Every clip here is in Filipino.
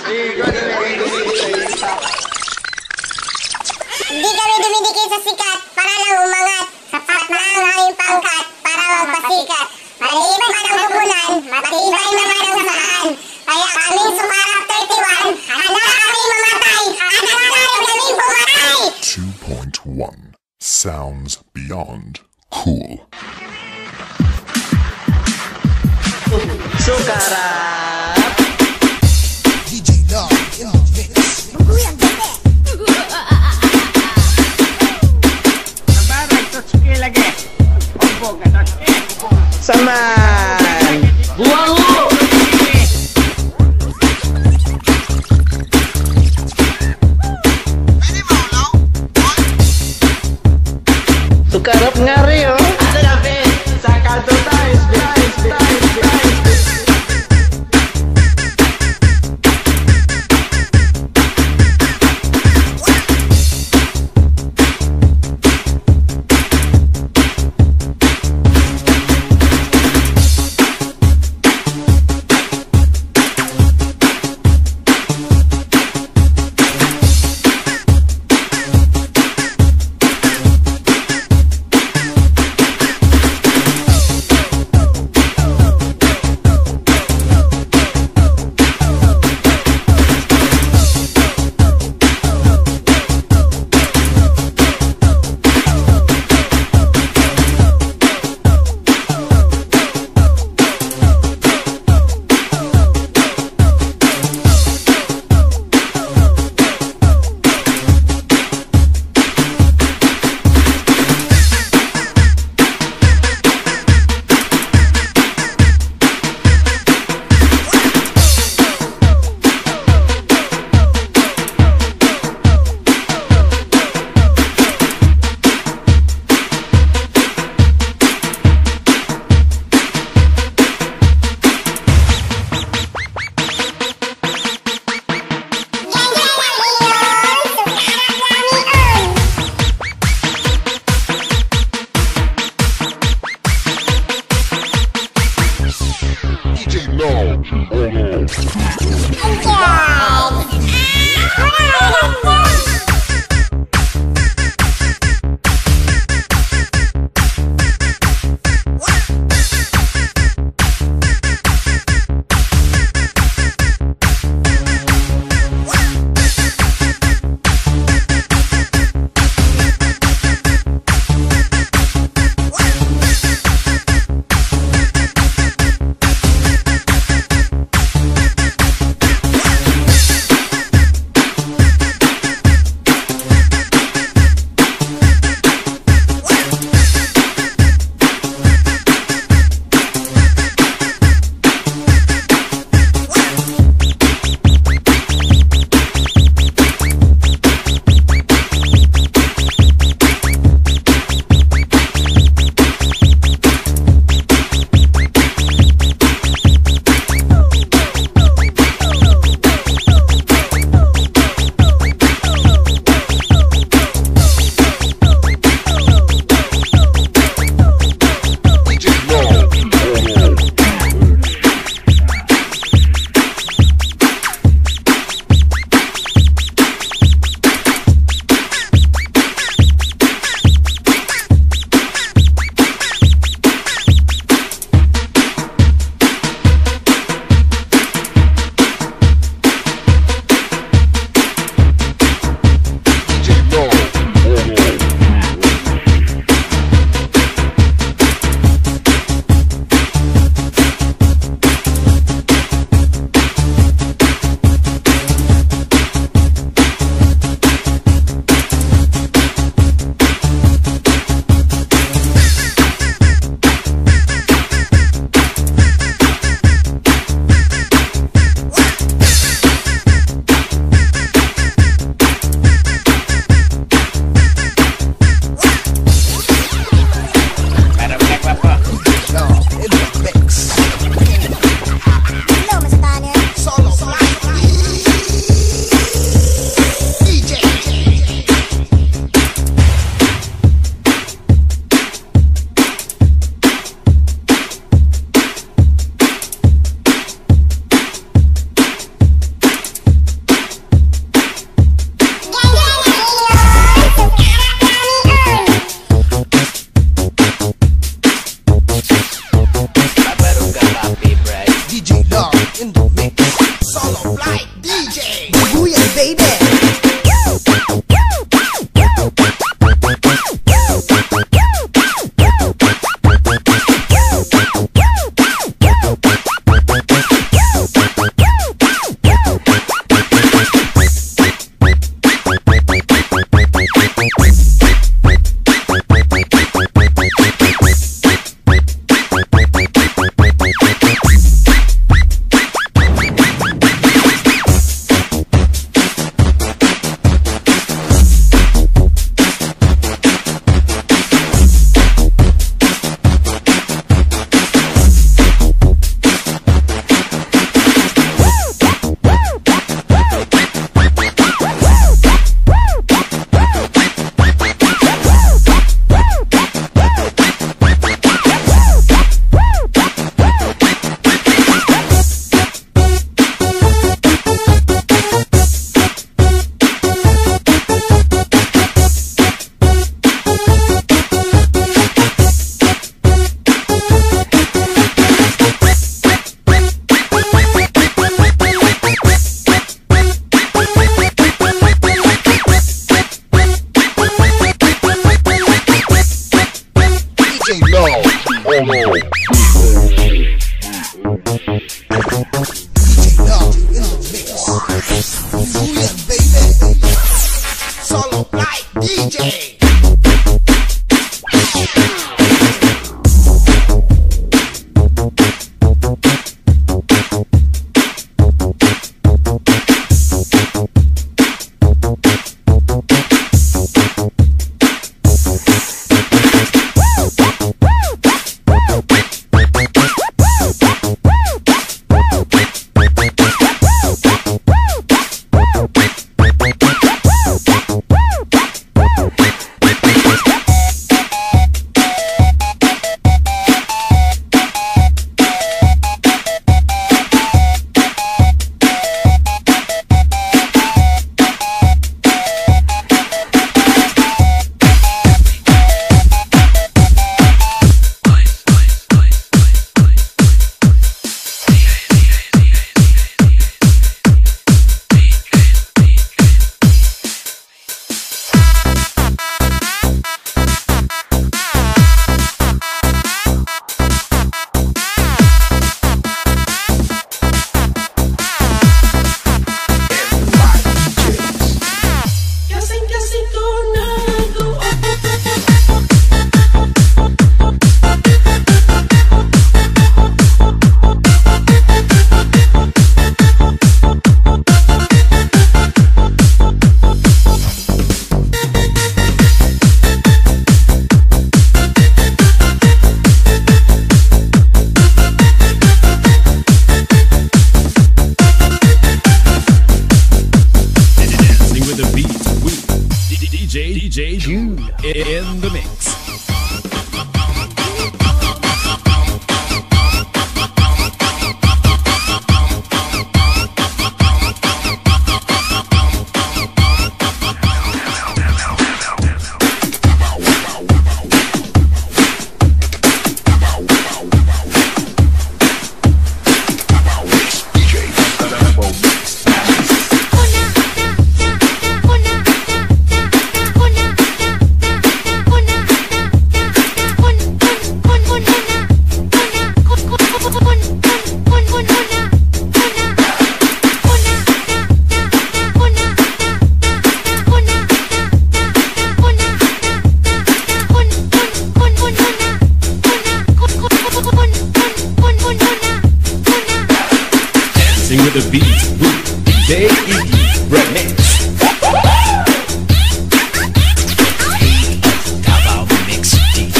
Hindi kami dumidikit sa sikat para lang umangat. Sapat na ang aming pangkat para magpasikat. Maliit man ang pupunan, matibay naman ang samahan. Kaya kaming sumarap 31, handa kaming mamatay, at handa kaming pumatay. 2.1 Sounds beyond cool. Sukarap DJ Dog in the mix. Maguyang gabi. Nabarag to sige lagi. Opo, gatot eh. Saman Buwango Sukarap nga rin oh. Ano na Ben? Sa kanto tayo dancing with the beat with DJ Iggy Remix. Davao Mix DJ.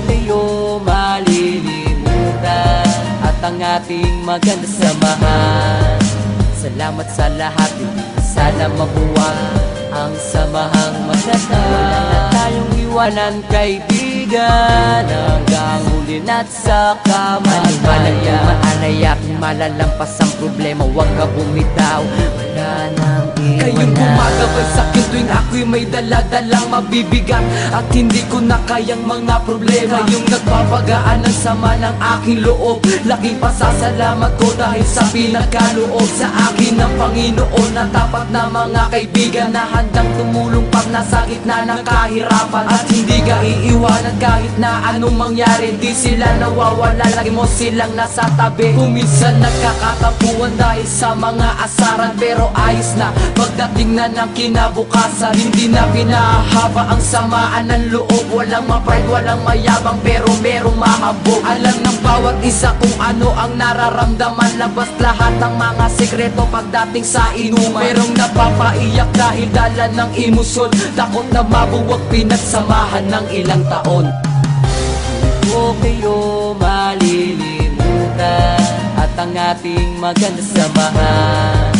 Kayo malilimutan at ang ating maganda samahan. Salamat sa lahat, hindi sana mabuwag ang samahang maganda. Wala na tayong iwanan, kaibigan, hanggang huli na't sa kamatayan. Manaya kung malalampas ang problema, huwag ka bumitaw, wala nang iwanan. Kayong gumagabay sa'kin tuwing ako'y may daladalang mabibigat at hindi ko na kayang mga problema. Yung nagpapagaan ng sama ng aking loob, laking pasasalamat ko dahil sa pinagkaloob sa akin ng Panginoon na tapat na mga kaibigan na handang tumulong pag nasa gitna ng kahirapan at hindi ka iiwanan kahit na anong mangyari. Di sila nawawala, lagi mo silang nasa tabi. Kuminsan nagkakatampuan dahil sa mga asaran, pero ayos na pagdating na ng kinabukasan. Hindi na pinahaba ang samaan ng loob, walang ma-pride, walang mayabang, pero merong mahabog. Alam ng bawat isa kung ano ang nararamdaman, labas lahat ang mga sekreto pagdating sa inuman. Merong napapaiyak dahil dala ng emosyon, takot na mabuwag pinagsamahan ng ilang taon. Hindi ko kayo malilimutan at ang ating maganda samahan.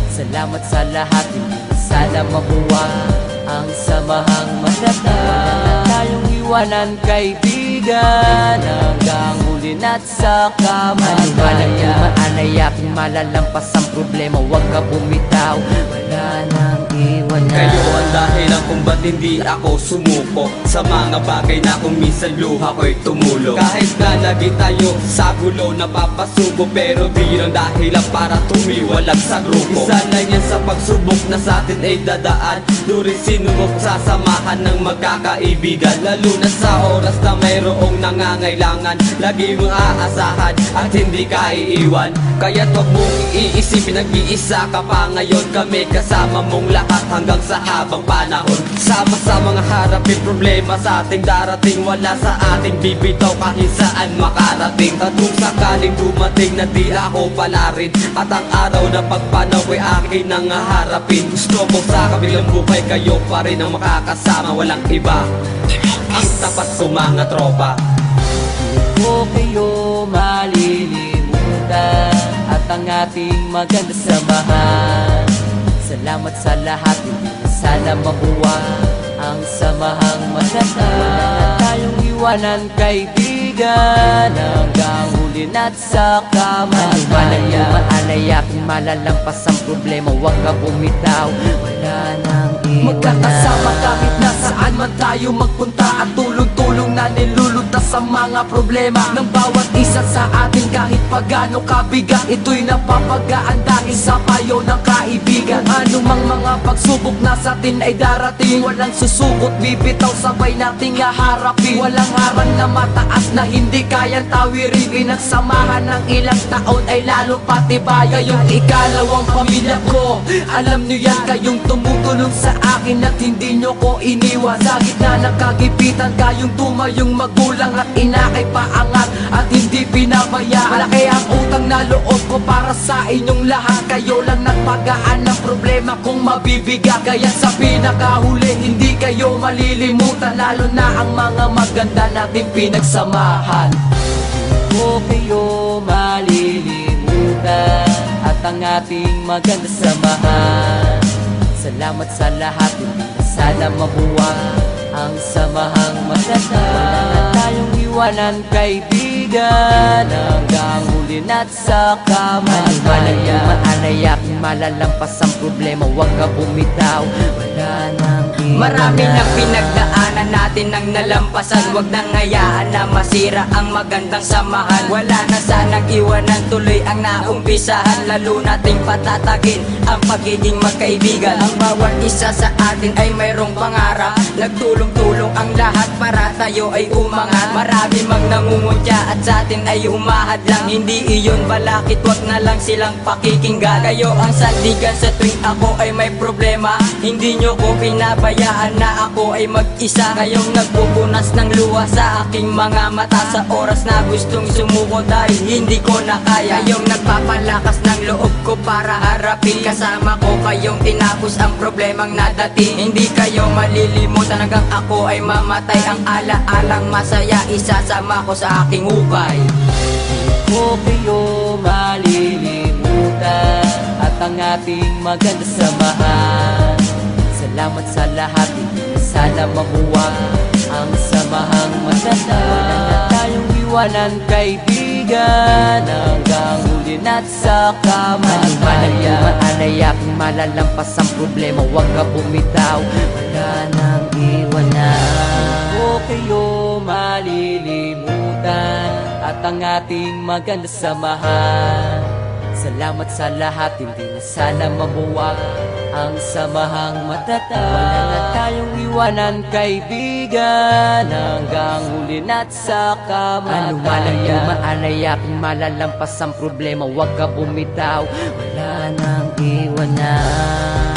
Salamat sa lahat, hindi sana mabuwag ang samahang maganda. Wala na tayong iwanan, kaibigan, hanggang huli na't sa kamatayan. Manaya kung malalampas ang problema, huwag ka bumitaw, wala nang iwanan. Kayo ang dahilan kung ba't hindi ako sumuko sa mga bagay na kung minsan luha ko'y tumulo. Kahit na lagi tayo sa gulo napapasubo, pero di yun ang dahilan para tumiwalag sa grupo. Isa lang yan sa pagsubok na sa atin ay dadaan. During sinubok sa samahan ng magkakaibigan, lalo na sa oras na mayroong nangangailangan. Lagi mong aasahan at hindi ka iiwan. Kaya't wag mong iisipin nag-iisa ka pa ngayon. Kami kasama mong lahat hanggang sa habang panahon. Sama-sama nga harapin problema sa ating darating. Wala sa ating bibitaw kahit saan makarating. At kung sakaling dumating na di ako pala rin, at ang araw na pagpanaw ay akin nang harapin. Gusto ko sa kabilang buhay kayo pa rin ang makakasama. Walang iba, ang tapat ko mga tropa. Di ko kayo malilimutan at ang ating maganda samahan. Salamat sa lahat, hindi na sana mabuwa ang samahang maganda. Wala na tayong iwanan kaibigan hanggang huli na't sa kamatayan. Maalaya kung malalampas ang problema, huwag ka bumitaw, wala nang iwanan. Magkakasama kahit nasaan man tayo magpunta, at tulong-tulong na nilulutas sa mga problema ng bawat isa sa atin. Kahit pagano kabigat, ito'y napapagaan dahil sa payo ng kaibigan. Anumang mga pagsubok na sa atin ay darating, walang susukot bibitaw, sabay nating haharapin. Walang harang na mataas na hindi kayang tawirin. Pinagsamahan ng ilang taon ay lalo patibay. Kayong ikalawang pamilya ko, alam niyo yan, kayong tumutulong sa akin at hindi nyo ko iniwan. Sa gitna ng kagipitan, kayong tumayong magulang at inakay paangat at hindi pinabaya. Malaki ang utang na loob ko para sa inyong lahat. Kayo lang nagpagaan ng problema kung mabibigat. Kaya sa pinakahuli, hindi kayo malilimutan, lalo na ang mga maganda nating pinagsamahan. Di ko kayo malilimutan at ang ating maganda samahan. Salamat sa lahat, hindi na sana mabuwa ang samahang maganda. Wala na tayong iwanan kaibigan hanggang huli na't sa kamatayan. Maalaya kung malalampas ang problema, huwag ka bumitaw, wala nang iwanan. Marami nang pinagdaanan natin nang nalampasan. Huwag nang hayaan na masira ang magandang samahan. Wala na sanang iwanan, tuloy ang naumpisahan. Lalo nating patatagin ang pagiging magkaibigan. Ang bawat isa sa atin ay mayroong pangarap. Nagtulong-tulong ang lahat para tayo ay umangat. Marami mang nangungutya at sa atin ay humahad lang. Hindi iyon balakit, wag na lang silang pakikinggan. Kayo ang sandigan sa tuwing ako ay may problema. Hindi nyo ko pinabayaan na ako ay mag-isa. Kayong nagpupunas ng luha sa aking mga mata sa oras na gustong sumuko dahil hindi ko na kaya. Kayong nagpapalakas ng loob ko para harapin. Kasama ko kayong tinapos ang problemang nadating. Hindi kayo malilimutan hanggang ako ay mamatay. Ang ala-alang masaya isasama ko sa aking hukay. Di ko kayo malilimutan at ang ating maganda samahan. Salamat sa lahat, hindi na sana mabuwa ang samahang maganda. Wala na tayong iwanan kaibigan hanggang huli na't sa kamatayan. Maalaya kung malalampas ang problema, huwag ka bumitaw, wala nang iwanan. Di ko kayo malilimutan at ang ating maganda samahan. Salamat sa lahat, hindi na sana mabuwa ang samahang matatag. Wala na tayong iwanan kaibigan hanggang huli na't sa kamatayan. Maalaya kung malalampas ang problema, huwag ka bumitaw, wala nang iwanan.